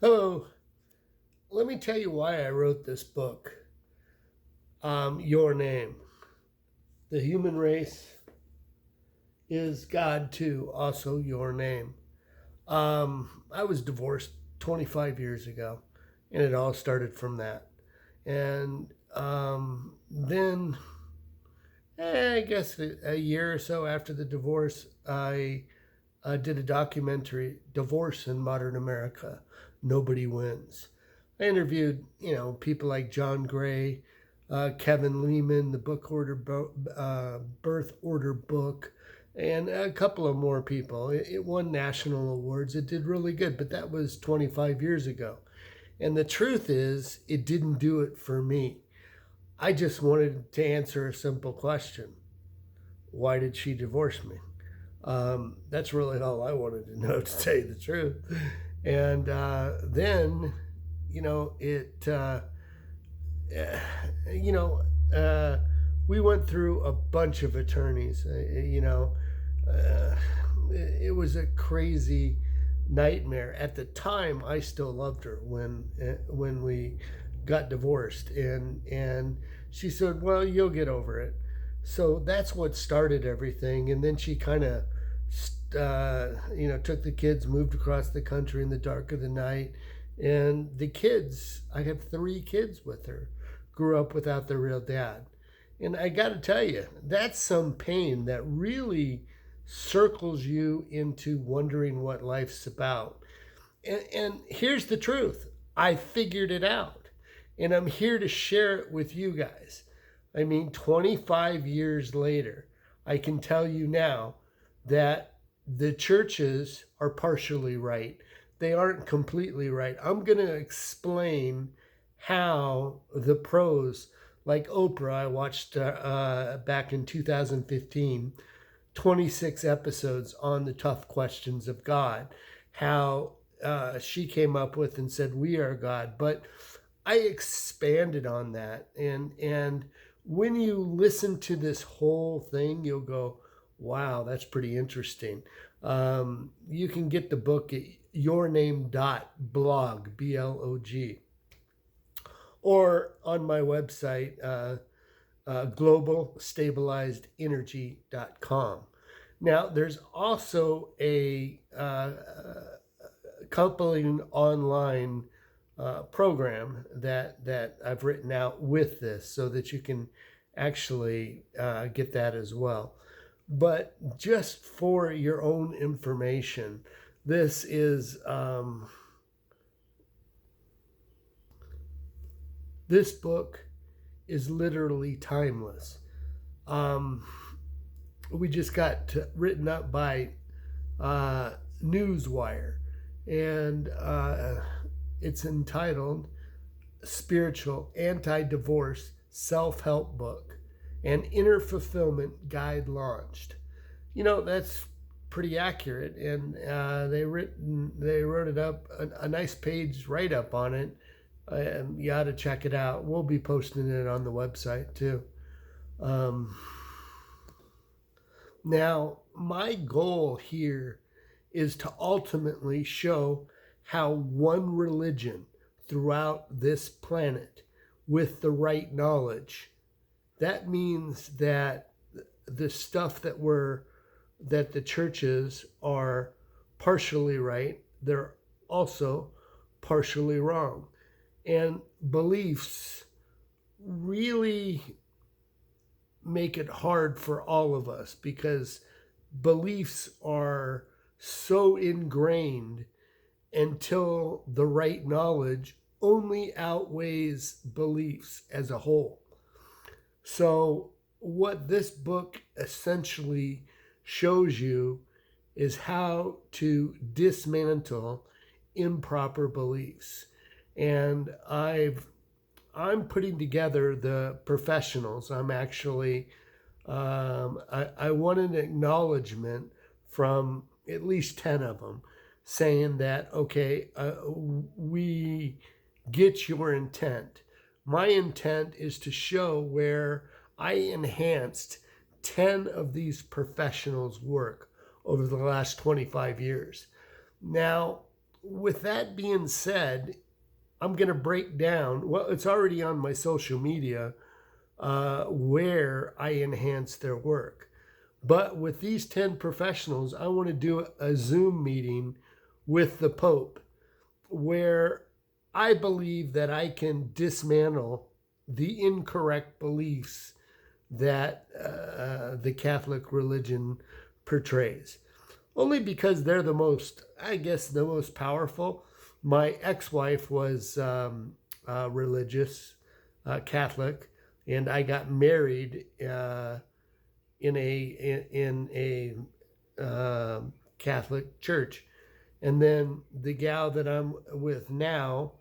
Hello. Let me tell you why I wrote this book. Your Name. The human race is God too, also your name. I was divorced 25 years ago, and it all started from that. And then, I guess a year or so after the divorce, I did a documentary, Divorce in Modern America. Nobody Wins. I interviewed, people like John Gray, Kevin Lehman, the Birth Order book, and a couple of more people. It won national awards. It did really good, but that was 25 years ago. And the truth is, it didn't do it for me. I just wanted to answer a simple question: why did she divorce me? That's really all I wanted to know, to tell you the truth. And then, you know, it, uh, eh, you know, uh, we went through a bunch of attorneys. Uh, it was a crazy nightmare. At the time, I still loved her when we got divorced, and she said, "Well, you'll get over it." So that's what started everything, and then she kind of took the kids, moved across the country in the dark of the night. And the kids, I have three kids with her, grew up without their real dad. And I got to tell you, that's some pain that really circles you into wondering what life's about. And here's the truth: I figured it out. And I'm here to share it with you guys. I mean, 25 years later, I can tell you now that the churches are partially right. They aren't completely right. I'm going to explain how the pros, like Oprah, I watched back in 2015, 26 episodes on the tough questions of God, how she came up with and said, "We are God." But I expanded on that, and when you listen to this whole thing, you'll go, "Wow, that's pretty interesting." You can get the book at yourname.blog, blog, or on my website, globalstabilizedenergy.com. Now, there's also a coupling online program that I've written out with this, so that you can actually get that as well. But just for your own information, this is this book is literally timeless. Um, we just got written up by Newswire, and it's entitled "Spiritual Anti-Divorce Self-Help Book and Inner Fulfillment Guide Launched." That's pretty accurate, and they wrote it up, a nice page write up on it. And you ought to check it out. We'll be posting it on the website too. Um, Now, my goal here is to ultimately show how one religion throughout this planet, with the right knowledge, that means that the stuff that the churches are partially right, they're also partially wrong. And beliefs really make it hard for all of us, because beliefs are so ingrained until the right knowledge only outweighs beliefs as a whole. So, what this book essentially shows you is how to dismantle improper beliefs. And I'm putting together the professionals. I'm actually I want an acknowledgement from at least 10 of them, saying that, okay, we get your intent. My intent is to show where I enhanced 10 of these professionals' work over the last 25 years. Now, with that being said, I'm going to break down, well, it's already on my social media, where I enhance their work. But with these 10 professionals, I want to do a Zoom meeting with the Pope where I believe that I can dismantle the incorrect beliefs that the Catholic religion portrays. Only because they're the most, I guess, the most powerful. My ex-wife was religious, Catholic, and I got married in a Catholic church. And then the gal that I'm with now,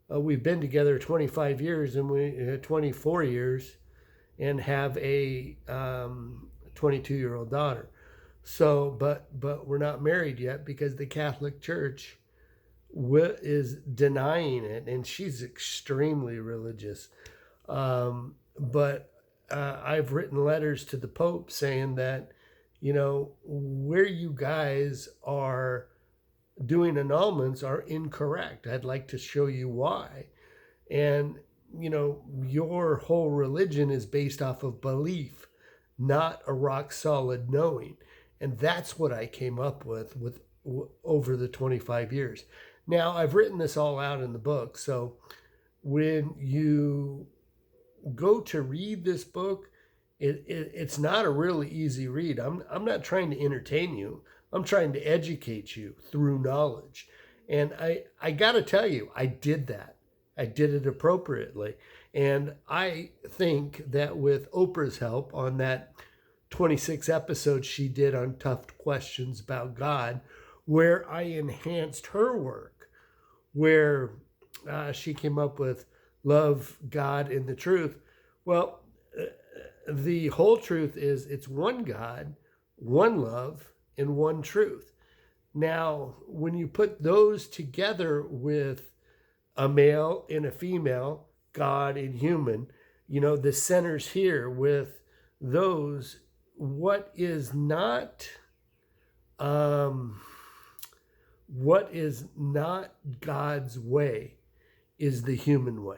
we've been together 25 years and 24 years, and have a 22-year-old daughter. So, but we're not married yet because the Catholic Church is denying it, and she's extremely religious. But I've written letters to the Pope saying that, where you guys are doing annulments are incorrect. I'd like to show you why. And, your whole religion is based off of belief, not a rock solid knowing. And that's what I came up with over the 25 years. Now, I've written this all out in the book. So when you go to read this book, it's not a really easy read. I'm not trying to entertain you. I'm trying to educate you through knowledge. And I got to tell you, I did that. I did it appropriately. And I think that with Oprah's help on that 26 episodes she did on tough questions about God, where I enhanced her work, where she came up with love, God, and the truth. Well, the whole truth is it's one God, one love, and one truth. Now, when you put those together with a male and a female, God and human, the centers here with those, what is not God's way is the human way.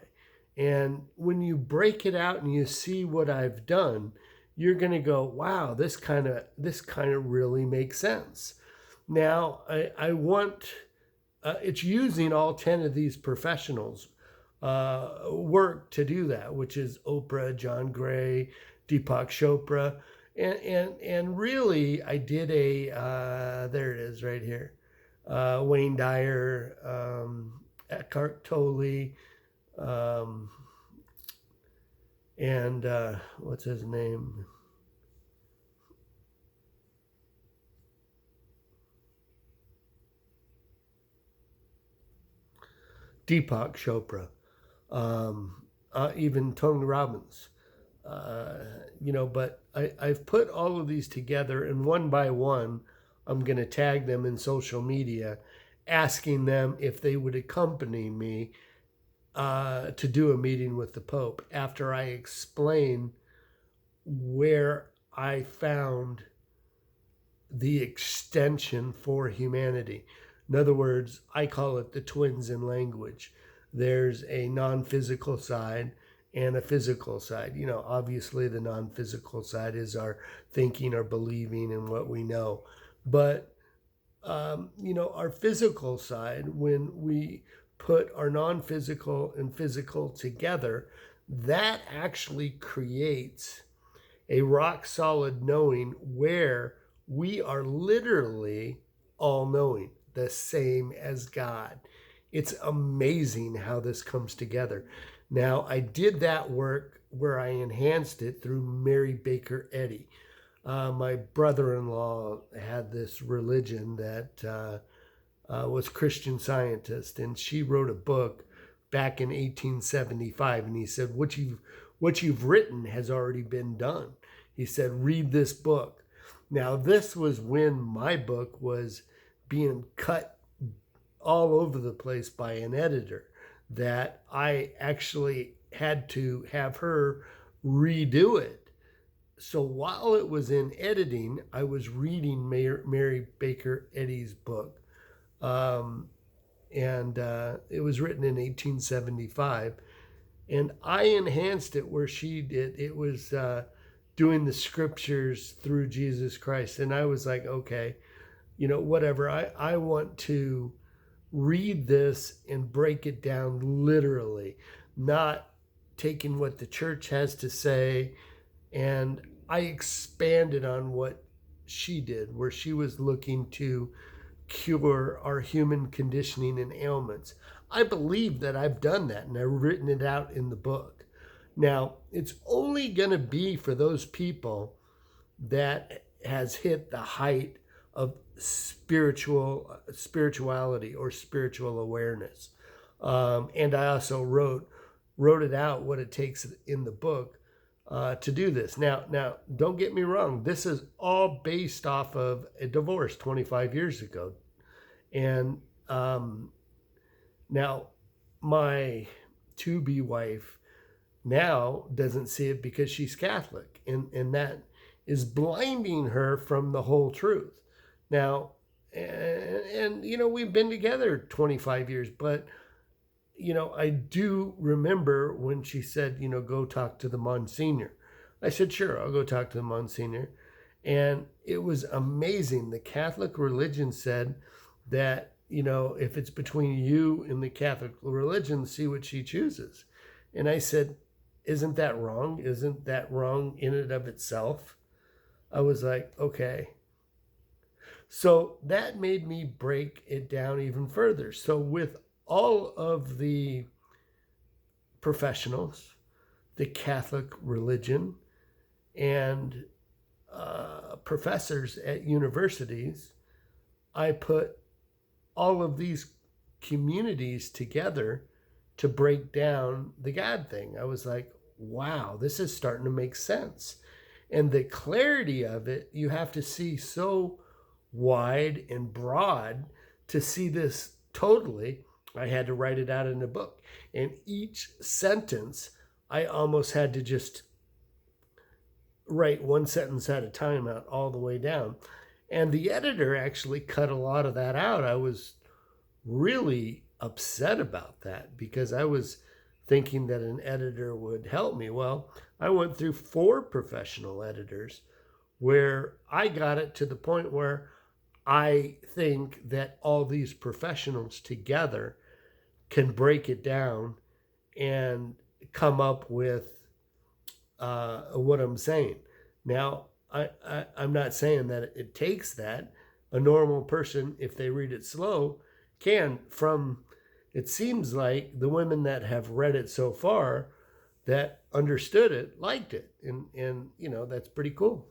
And when you break it out and you see what I've done, you're going to go, wow, this kind of really makes sense. Now, I want, it's using all 10 of these professionals' work to do that, which is Oprah, John Gray, Deepak Chopra. And really, I did there it is right here, Wayne Dyer, Eckhart Tolle, and what's his name? Deepak Chopra, even Tony Robbins. But I've put all of these together, and one by one, I'm going to tag them in social media, asking them if they would accompany me to do a meeting with the Pope after I explain where I found the extension for humanity. In other words, I call it the twins in language. There's a non-physical side and a physical side. Obviously the non-physical side is our thinking, our believing, and what we know. But, our physical side, when we put our non-physical and physical together, that actually creates a rock solid knowing where we are literally all knowing, the same as God. It's amazing how this comes together. Now, I did that work where I enhanced it through Mary Baker Eddy. My brother-in-law had this religion that was Christian Scientist, and she wrote a book back in 1875, and he said, what you've written has already been done. He said, read this book. Now, this was when my book was being cut all over the place by an editor, that I actually had to have her redo it. So while it was in editing, I was reading Mary Baker Eddy's book. and it was written in 1875. And I enhanced it where she did. It was doing the scriptures through Jesus Christ. And I was like, okay, whatever. I want to read this and break it down literally, not taking what the church has to say. And I expanded on what she did, where she was looking to cure our human conditioning and ailments. I believe that I've done that, and I've written it out in the book. Now, it's only going to be for those people that has hit the height of spirituality or spiritual awareness. And I also wrote it out what it takes in the book to do this. Now, don't get me wrong. This is all based off of a divorce 25 years ago, and now my to-be wife now doesn't see it because she's Catholic, and that is blinding her from the whole truth. Now, and we've been together 25 years, but I do remember when she said, go talk to the Monsignor. I said, sure, I'll go talk to the Monsignor. And it was amazing. The Catholic religion said that, if it's between you and the Catholic religion, see what she chooses. And I said, isn't that wrong? Isn't that wrong in and of itself? I was like, okay. So that made me break it down even further. So with all of the professionals, the Catholic religion, and professors at universities, I put all of these communities together to break down the God thing. I was like, wow, this is starting to make sense. And the clarity of it, you have to see so wide and broad to see this totally. I had to write it out in a book. And each sentence, I almost had to just write one sentence at a time out all the way down. And the editor actually cut a lot of that out. I was really upset about that because I was thinking that an editor would help me. Well, I went through 4 professional editors where I got it to the point where I think that all these professionals together can break it down and come up with what I'm saying. Now, I'm not saying that it takes that. A normal person, if they read it slow, can. From, it seems like the women that have read it so far that understood it, liked it. And that's pretty cool.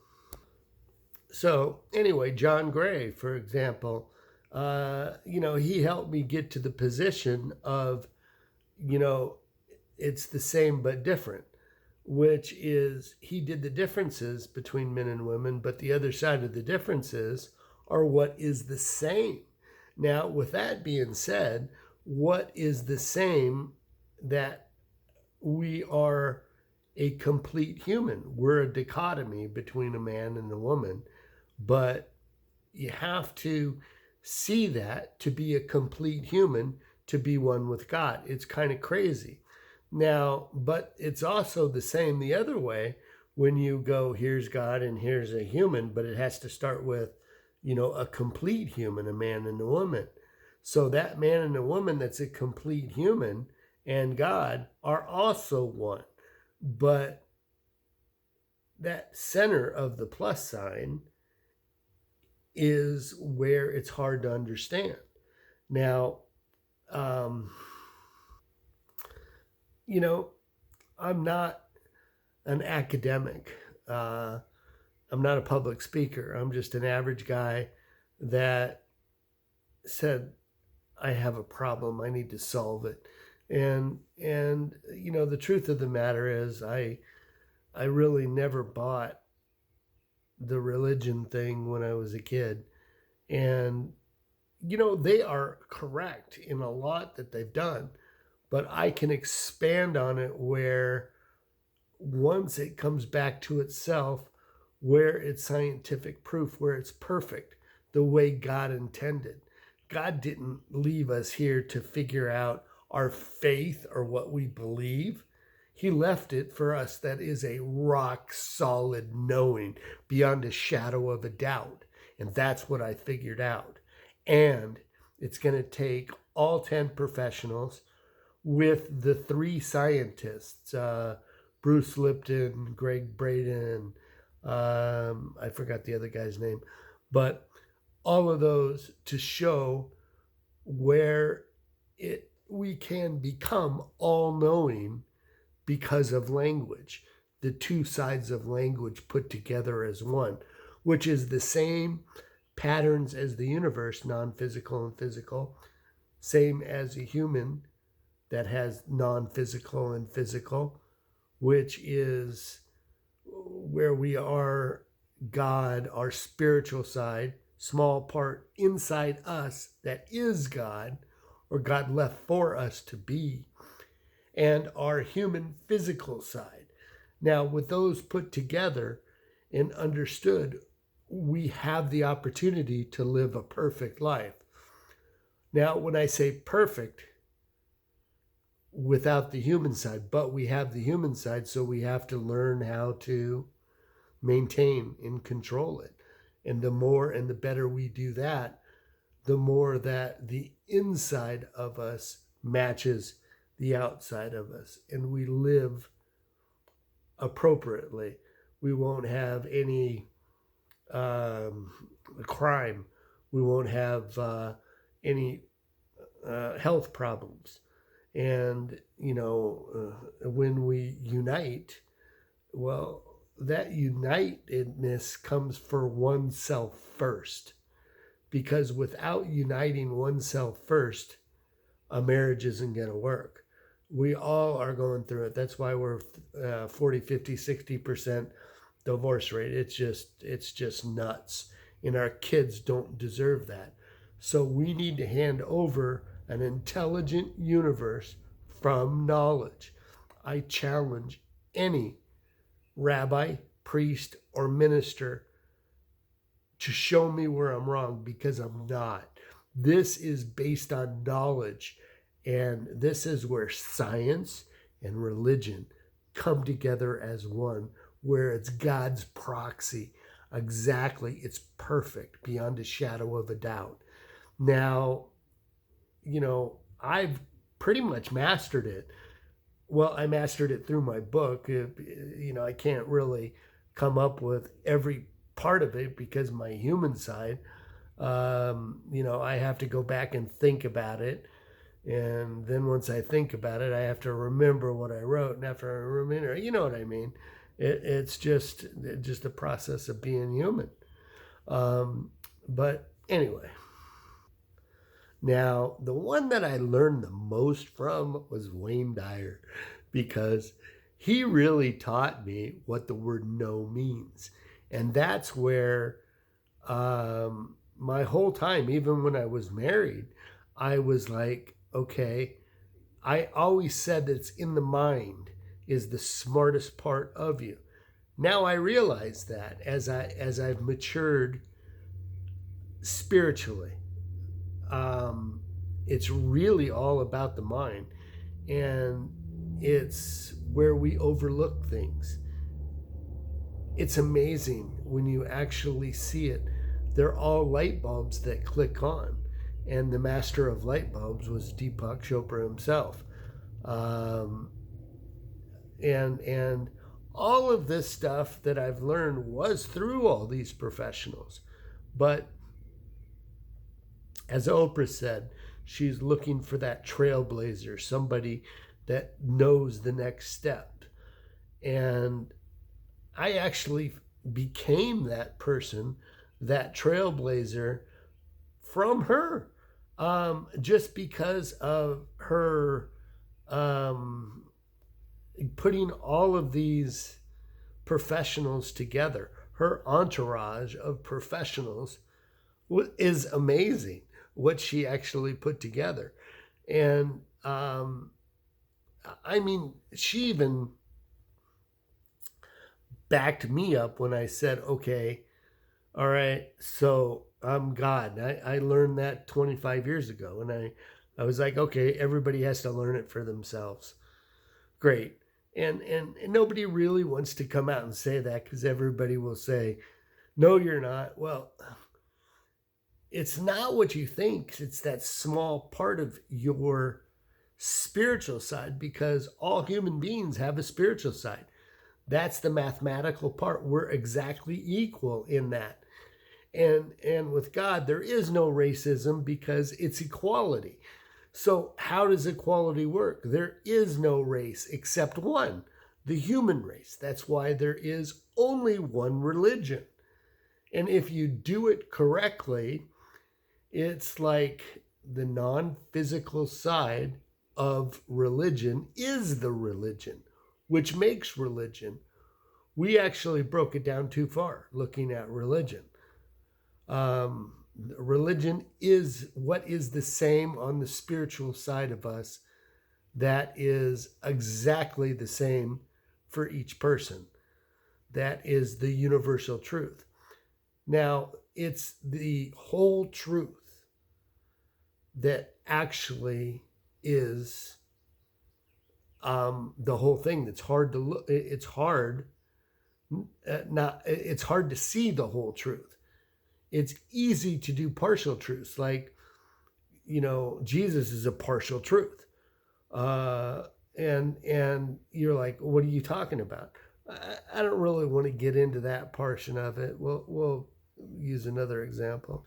So anyway, John Gray, for example, he helped me get to the position of, it's the same but different, which is he did the differences between men and women, but the other side of the differences are what is the same. Now, with that being said, what is the same? That we are a complete human. We're a dichotomy between a man and a woman, but you have to see that to be a complete human, to be one with God. It's kind of crazy. Now, but it's also the same the other way when you go, here's God and here's a human, but it has to start with, a complete human, a man and a woman. So that man and a woman that's a complete human and God are also one. But that center of the plus sign is where it's hard to understand. Now, I'm not an academic. I'm not a public speaker. I'm just an average guy that said, I have a problem. I need to solve it. And the truth of the matter is I really never bought the religion thing when I was a kid. And, they are correct in a lot that they've done, but I can expand on it where once it comes back to itself, where it's scientific proof, where it's perfect, the way God intended. God didn't leave us here to figure out our faith or what we believe. He left it for us that is a rock solid knowing beyond a shadow of a doubt. And that's what I figured out. And it's going to take all 10 professionals with the 3 scientists, Bruce Lipton, Greg Braden, I forgot the other guy's name, but all of those to show where we can become all knowing because of language, the 2 sides of language put together as one, which is the same patterns as the universe, non-physical and physical, same as a human that has non-physical and physical, which is where we are God, our spiritual side, small part inside us that is God, or God left for us to be, and our human physical side. Now, with those put together and understood, we have the opportunity to live a perfect life. Now, when I say perfect, without the human side, but we have the human side, so we have to learn how to maintain and control it. And the more and the better we do that, the more that the inside of us matches the outside of us, and we live appropriately. We won't have any crime. We won't have any health problems. And, when we unite, well, that unitedness comes for oneself first. Because without uniting oneself first, a marriage isn't going to work. We all are going through it. That's why we're 40, 50, 60% divorce rate. It's just nuts. And our kids don't deserve that. So we need to hand over an intelligent universe from knowledge. I challenge any rabbi, priest, or minister to show me where I'm wrong, because I'm not. This is based on knowledge, and this is where science and religion come together as one, where it's God's proxy. Exactly, it's perfect beyond a shadow of a doubt. Now, I've pretty much mastered it. Well, I mastered it through my book. I can't really come up with every part of it because my human side, I have to go back and think about it. And then once I think about it, I have to remember what I wrote. And after I remember, you know what I mean? It's just a process of being human. But anyway. Now, the one that I learned the most from was Wayne Dyer, because he really taught me what the word no means. And that's where my whole time, even when I was married, I was like, okay, I always said that it's in the mind is the smartest part of you. Now I realize that as I've matured spiritually, it's really all about the mind, and it's where we overlook things. It's amazing when you actually see it. They're all light bulbs that click on, and the master of light bulbs was Deepak Chopra himself. And all of this stuff that I've learned was through all these professionals. But as Oprah said, she's looking for that trailblazer, somebody that knows the next step. And I actually became that person, that trailblazer, from her, just because of her putting all of these professionals together. Her entourage of professionals is amazing, what she actually put together. And she even backed me up when I said, okay, all right, so I'm God. I learned that 25 years ago. And I was like, okay, everybody has to learn it for themselves. Great. And nobody really wants to come out and say that because everybody will say, no, you're not. Well, it's not what you think. It's that small part of your spiritual side because all human beings have a spiritual side. That's the mathematical part. We're exactly equal in that. And with God, there is no racism because it's equality. So how does equality work? There is no race except one, the human race. That's why there is only one religion. And if you do it correctly, it's like the non-physical side of religion is the religion, which makes religion. We actually broke it down too far looking at religion. Religion is what is the same on the spiritual side of us that is exactly the same for each person. That is the universal truth. Now, it's the whole truth that actually is the whole thing. That's hard to look. It's hard. Not. It's hard to see the whole truth. It's easy to do partial truths, like Jesus is a partial truth, and you're like, what are you talking about? I don't really want to get into that portion of it. We'll use another example.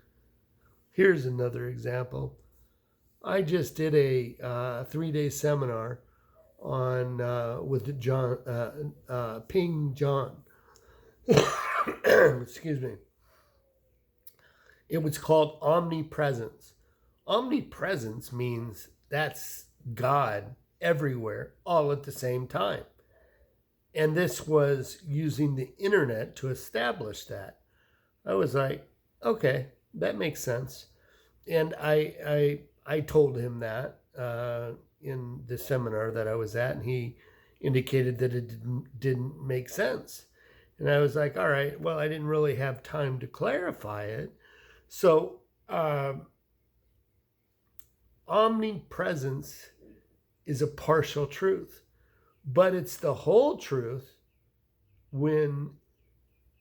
Here's another example. I just did a 3-day seminar on with John Ping John. Excuse me. It was called omnipresence. Omnipresence means that's God everywhere, all at the same time. And this was using the internet to establish that. I was like, okay, that makes sense. And I told him that in the seminar that I was at, and he indicated that it didn't make sense. And I was like, all right, well, I didn't really have time to clarify it. So, omnipresence is a partial truth, but it's the whole truth when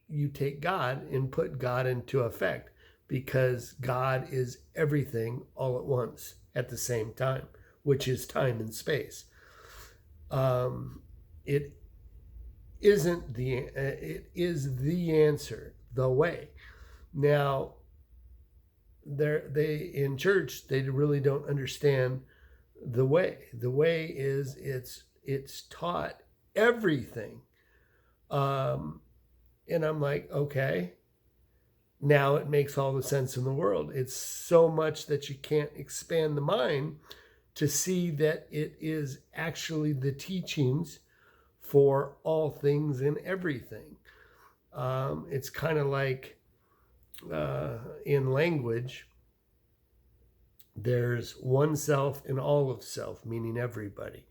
you take God and put God into effect, because God is everything all at once at the same time, which is time and space. It isn't the it is the answer, the way. Now, they in church they really don't understand the way. The way is it's taught everything, and I'm like, okay, now it makes all the sense in the world. It's so much that you can't expand the mind to see that it is actually the teachings for all things and everything. It's kind of like in language, there's one self and all of self, meaning everybody.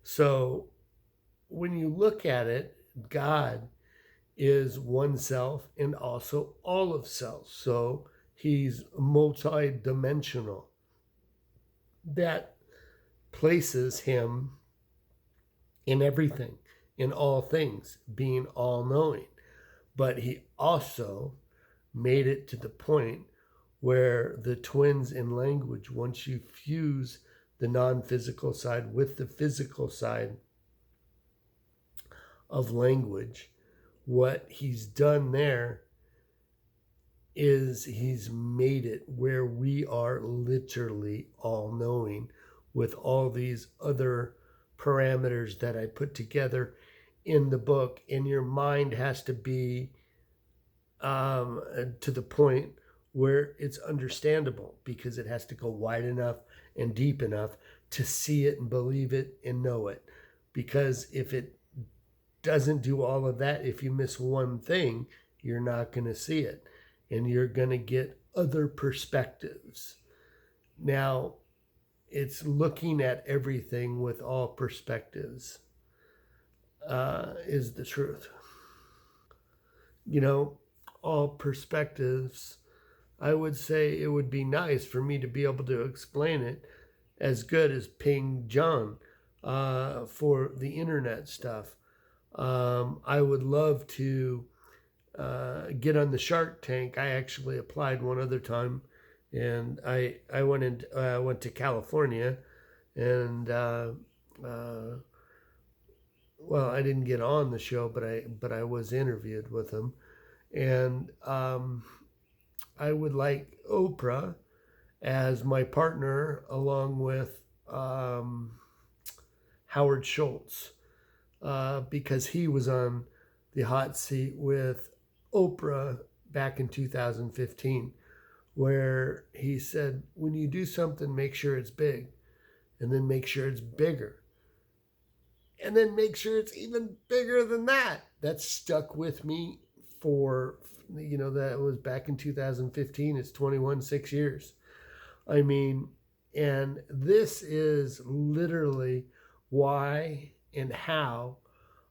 So when you look at it, God is one self and also all of self. So he's multi-dimensional. That places him in everything, in all things, being all-knowing. But he also made it to the point where the twins in language, once you fuse the non-physical side with the physical side of language, what he's done there is he's made it where we are literally all-knowing with all these other parameters that I put together in the book. And your mind has to be to the point where it's understandable, because it has to go wide enough and deep enough to see it and believe it and know it. Because if it doesn't do all of that, if you miss one thing, you're not going to see it, and you're going to get other perspectives. Now, it's looking at everything with all perspectives is the truth. All perspectives I would say it would be nice for me to be able to explain it as good as Ping John for the internet stuff. I would love to get on the Shark Tank. I actually applied one other time, and I went to California, and well, I didn't get on the show, but I was interviewed with them, and I would like Oprah as my partner, along with Howard Schultz, because he was on the hot seat with Oprah back in 2015, where he said, when you do something, make sure it's big, and then make sure it's bigger, and then make sure it's even bigger than that. That stuck with me for, that was back in 2015. It's 6 years. I mean, and this is literally why and how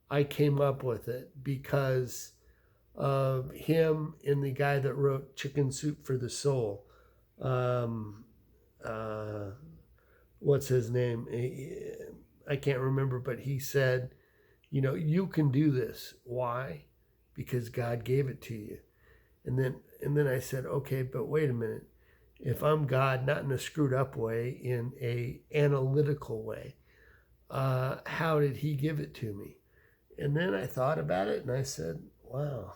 I came up with it, because of him and the guy that wrote Chicken Soup for the Soul. What's his name? I can't remember, but he said, you can do this. Why? Because God gave it to you. And then I said, okay, but wait a minute. If I'm God, not in a screwed up way, in a analytical way, how did he give it to me? And then I thought about it and I said, wow,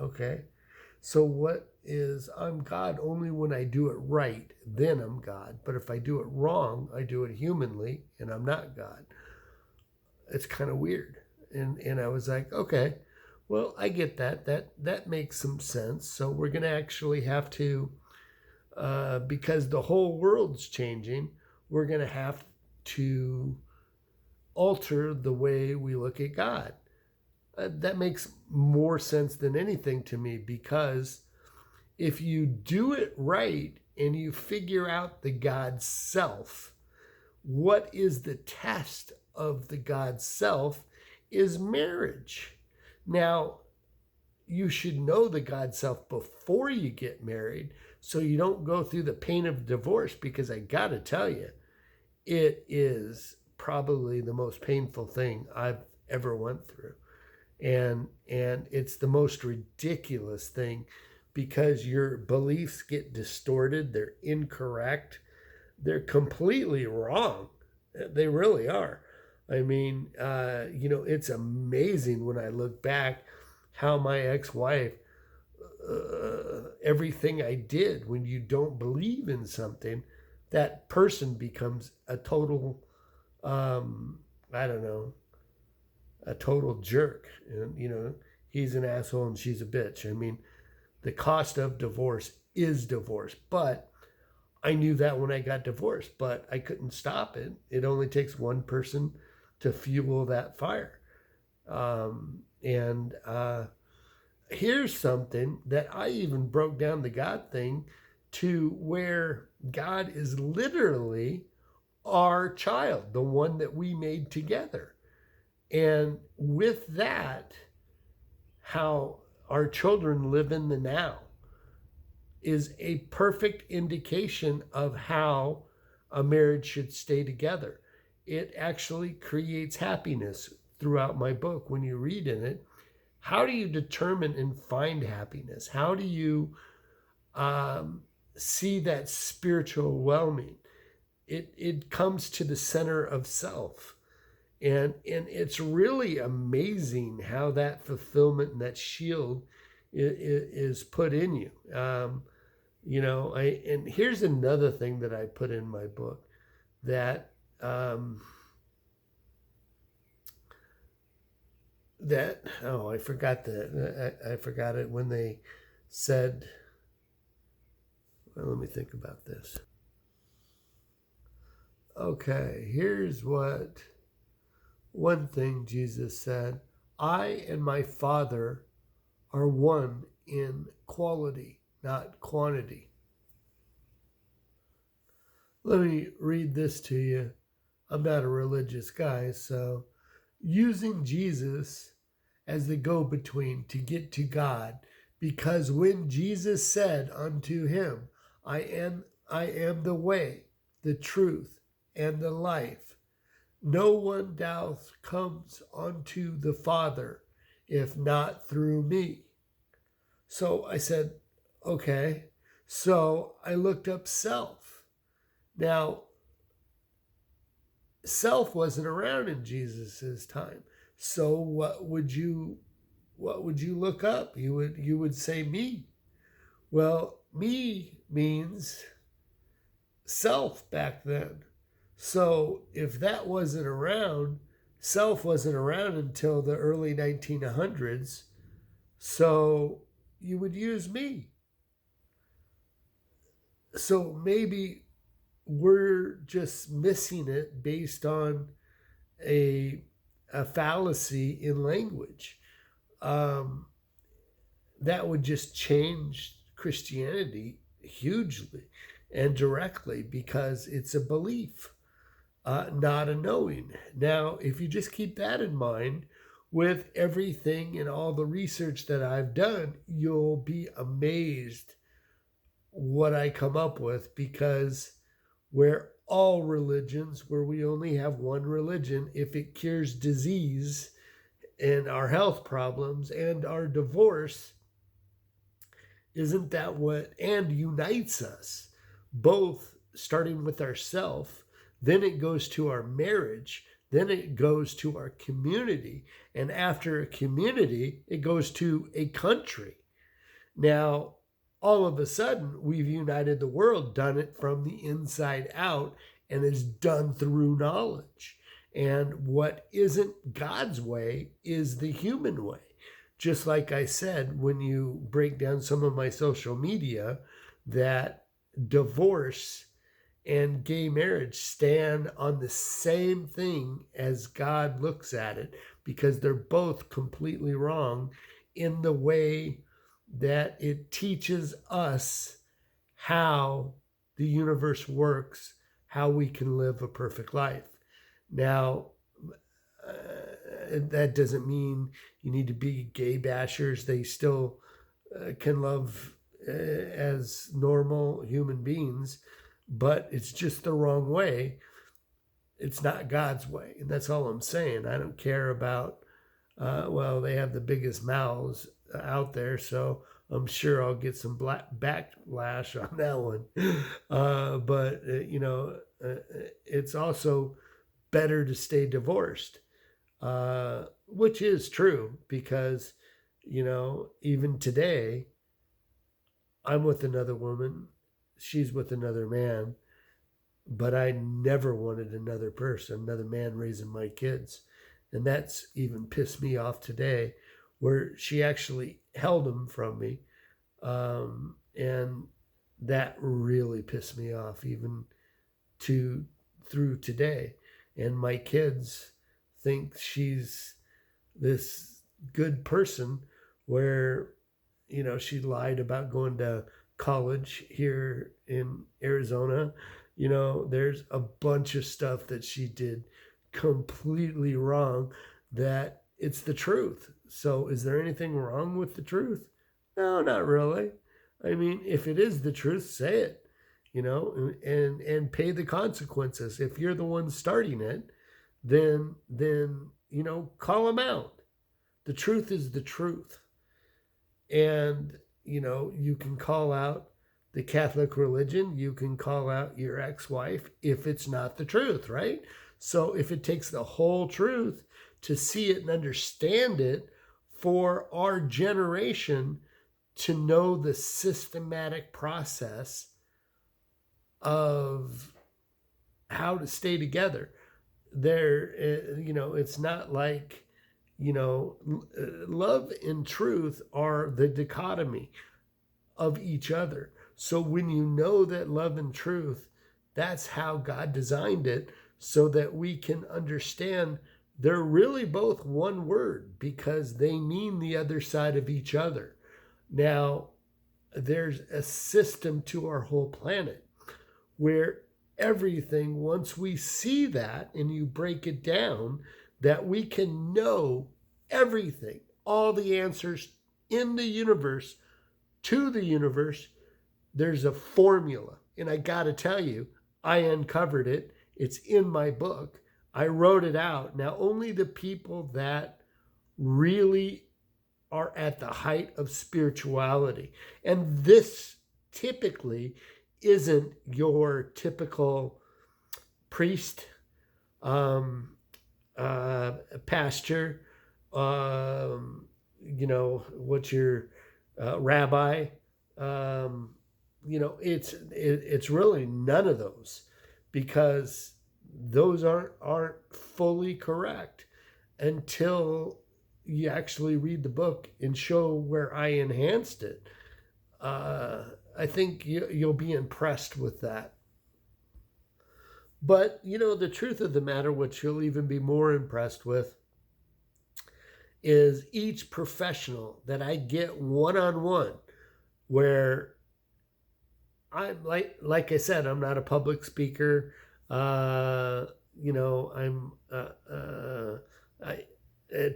okay. So I'm God only when I do it right, then I'm God. But if I do it wrong, I do it humanly, and I'm not God. It's kind of weird. And I was like, okay, well, I get that. That makes some sense. So we're going to actually have to, because the whole world's changing, we're going to have to alter the way we look at God. That makes more sense than anything to me, because if you do it right and you figure out the God self, what is the test of the God self is marriage. Now, you should know the God self before you get married, so you don't go through the pain of divorce, because I got to tell you, it is probably the most painful thing I've ever went through. And it's the most ridiculous thing, because your beliefs get distorted, they're incorrect, they're completely wrong. They really are. I mean, it's amazing when I look back how my ex-wife, everything I did. When you don't believe in something, that person becomes a total, I don't know, a total jerk. And, he's an asshole and she's a bitch. I mean, the cost of divorce is divorce. But I knew that when I got divorced, but I couldn't stop it. It only takes one person to fuel that fire. And here's something that I even broke down the God thing to, where God is literally our child, the one that we made together. And with that, how our children live in the now is a perfect indication of how a marriage should stay together. It actually creates happiness throughout my book. When you read in it, how do you determine and find happiness? How do you see that spiritual well-being? It comes to the center of self. And it's really amazing how that fulfillment and that shield is put in you. And here's another thing that I put in my book, that I forgot that. I forgot it when they said, well, let me think about this. Okay, here's one thing Jesus said: I and my Father are one in quality, not quantity. Let me read this to you. I'm not a religious guy, so using Jesus as the go-between to get to God, Because when Jesus said unto him, I am the way, the truth, and the life, no one doth comes unto the Father if not through me. So I said, okay. So I looked up self. Now, self wasn't around in Jesus's time. So what would you look up? You would say me. Well, me means self back then. So if that wasn't around, self wasn't around until the early 1900s. So you would use me. So maybe we're just missing it based on a fallacy in language. That would just change Christianity hugely and directly because it's a belief, not a knowing. Now, if you just keep that in mind, with everything and all the research that I've done, you'll be amazed what I come up with, because where all religions, where we only have one religion, if it cures disease and our health problems and our divorce, isn't that what, and unites us, both starting with ourself, then it goes to our marriage, then it goes to our community, and after a community, it goes to a country. Now, all of a sudden, we've united the world, done it from the inside out, and it's done through knowledge. And what isn't God's way is the human way. Just like I said, when you break down some of my social media, that divorce and gay marriage stand on the same thing as God looks at it, because they're both completely wrong in the way that it teaches us how the universe works, how we can live a perfect life. Now, that doesn't mean you need to be gay bashers. They still can love as normal human beings, but it's just the wrong way. It's not God's way. And that's all I'm saying. I don't care about, well, they have the biggest mouths out there, so I'm sure I'll get some backlash on that one. But it's also better to stay divorced, which is true, because, even today, I'm with another woman, she's with another man, but I never wanted another man raising my kids. And that's even pissed me off today, where she actually held them from me. And that really pissed me off even through today. And my kids think she's this good person, where, she lied about going to college here in Arizona. There's a bunch of stuff that she did completely wrong, that it's the truth. So is there anything wrong with the truth? No, not really. I mean, if it is the truth, say it, and pay the consequences. If you're the one starting it, then call them out. The truth is the truth. And, you can call out the Catholic religion, you can call out your ex-wife if it's not the truth, right? So if it takes the whole truth to see it and understand it for our generation to know the systematic process of how to stay together, it's not like, love and truth are the dichotomy of each other. So when you know that love and truth, that's how God designed it, so that we can understand they're really both one word, because they mean the other side of each other. Now, there's a system to our whole planet where everything, once we see that and you break it down, that we can know everything, all the answers in the universe to the universe, there's a formula. And I got to tell you, I uncovered it. It's in my book. I wrote it out. Now, only the people that really are at the height of spirituality, and this typically isn't your typical priest, um, pastor, what's your rabbi? It's really none of those, because those aren't fully correct until you actually read the book and show where I enhanced it. I think you'll be impressed with that. But, the truth of the matter, which you'll even be more impressed with, is each professional that I get one-on-one, where I'm like I said, I'm not a public speaker. I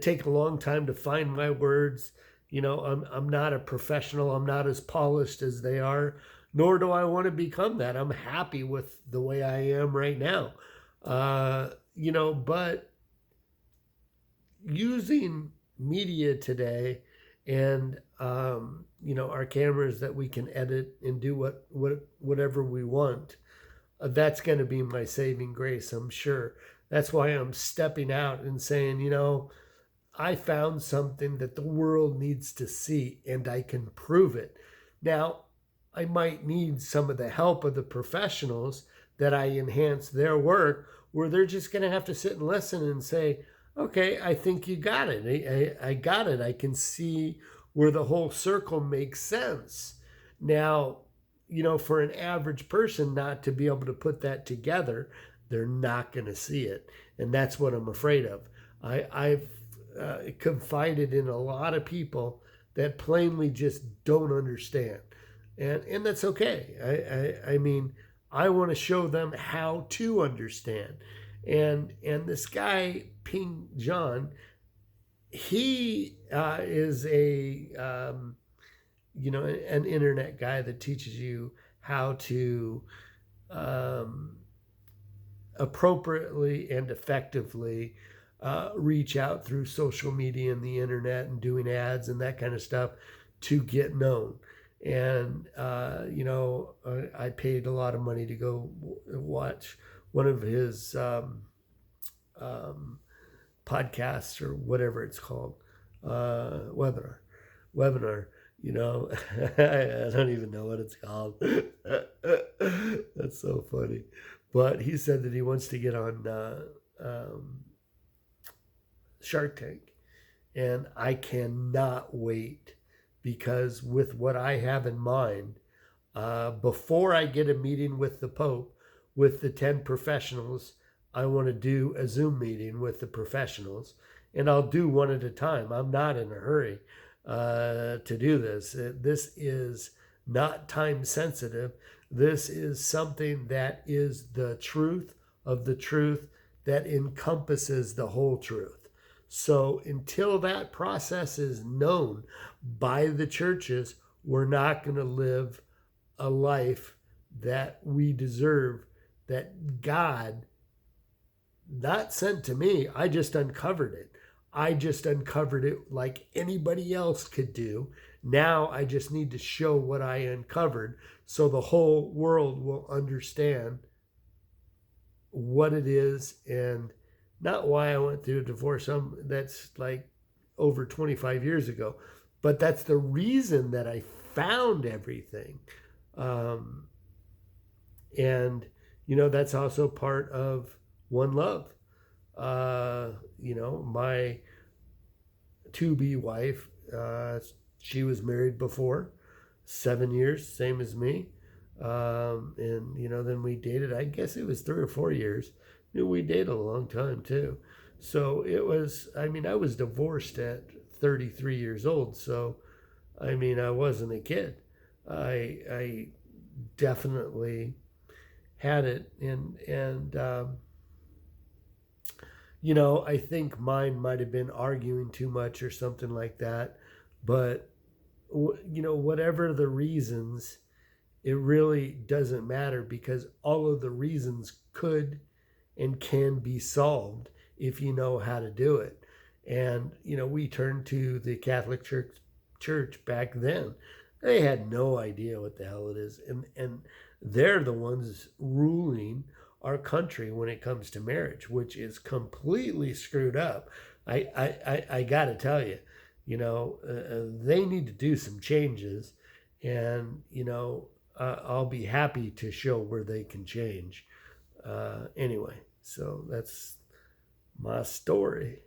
take a long time to find my words. I'm not a professional. I'm not as polished as they are, nor do I want to become that. I'm happy with the way I am right now. But using media today, and our cameras that we can edit and do whatever we want, that's going to be my saving grace, I'm sure. That's why I'm stepping out and saying, I found something that the world needs to see, and I can prove it. Now, I might need some of the help of the professionals that I enhance their work, where they're just going to have to sit and listen and say, okay, I think you got it. I got it. I can see where the whole circle makes sense. Now, for an average person not to be able to put that together, they're not going to see it. And that's what I'm afraid of. I've confided in a lot of people that plainly just don't understand. And that's okay. I mean, I want to show them how to understand. And this guy, Ping John, he is an internet guy that teaches you how to appropriately and effectively reach out through social media and the internet and doing ads and that kind of stuff to get known. And, I paid a lot of money to go watch one of his podcasts, or whatever it's called, webinar. I don't even know what it's called. That's so funny. But he said that he wants to get on Shark Tank. And I cannot wait, because with what I have in mind, before I get a meeting with the Pope, with the 10 professionals, I want to do a Zoom meeting with the professionals, and I'll do one at a time. I'm not in a hurry to do this. This is not time sensitive. This is something that is the truth of the truth that encompasses the whole truth. So until that process is known by the churches, we're not going to live a life that we deserve, that God not sent to me. I just uncovered it. I just uncovered it like anybody else could do. Now I just need to show what I uncovered, so the whole world will understand what it is, and not why I went through a divorce. That's like over 25 years ago. But that's the reason that I found everything. And, that's also part of One Love. My to-be wife, she was married before, 7 years, same as me. Then we dated, I guess it was 3 or 4 years. We dated a long time too. So it was, I was divorced at 33 years old. So, I wasn't a kid. I definitely had it. And I think mine might have been arguing too much or something like that. But whatever the reasons, it really doesn't matter, because all of the reasons could and can be solved if you know how to do it. And we turn to the Catholic Church back then. They had no idea what the hell it is, and they're the ones ruling our country when it comes to marriage, which is completely screwed up. I got to tell you, they need to do some changes, and I'll be happy to show where they can change. Anyway, so that's my story.